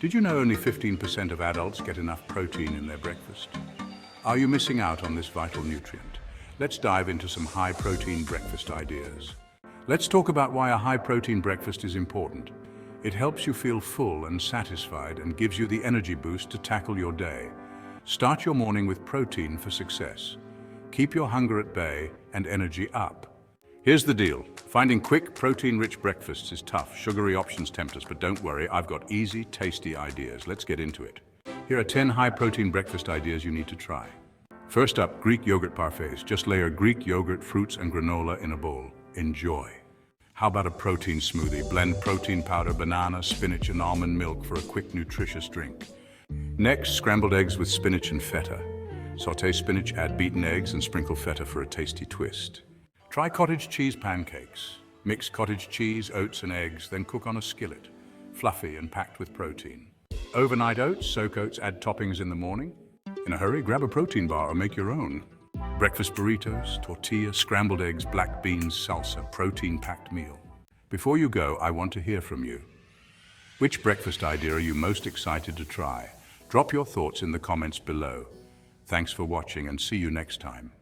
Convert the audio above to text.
Did you know only 15% of adults get enough protein in their breakfast? Are you missing out on this vital nutrient? Let's dive into some high-protein breakfast ideas. Let's talk about why a high-protein breakfast is important. It helps you feel full and satisfied and gives you the energy boost to tackle your day. Start your morning with protein for success. Keep your hunger at bay and energy up. Here's the deal. Finding quick, protein-rich breakfasts is tough. Sugary options tempt us, but don't worry, I've got easy, tasty ideas. Let's get into it. Here are 10 high-protein breakfast ideas you need to try. First up, Greek yogurt parfaits. Just layer Greek yogurt, fruits, and granola in a bowl. Enjoy. How about a protein smoothie? Blend protein powder, banana, spinach, and almond milk for a quick, nutritious drink. Next, scrambled eggs with spinach and feta. Sauté spinach, add beaten eggs, and sprinkle feta for a tasty twist. Try cottage cheese pancakes. Mix cottage cheese, oats, and eggs, then cook on a skillet. Fluffy and packed with protein. Overnight oats, soak oats, add toppings in the morning. In a hurry, grab a protein bar or make your own. Breakfast burritos, tortilla, scrambled eggs, black beans, salsa, protein-packed meal. Before you go, I want to hear from you. Which breakfast idea are you most excited to try? Drop your thoughts in the comments below. Thanks for watching and see you next time.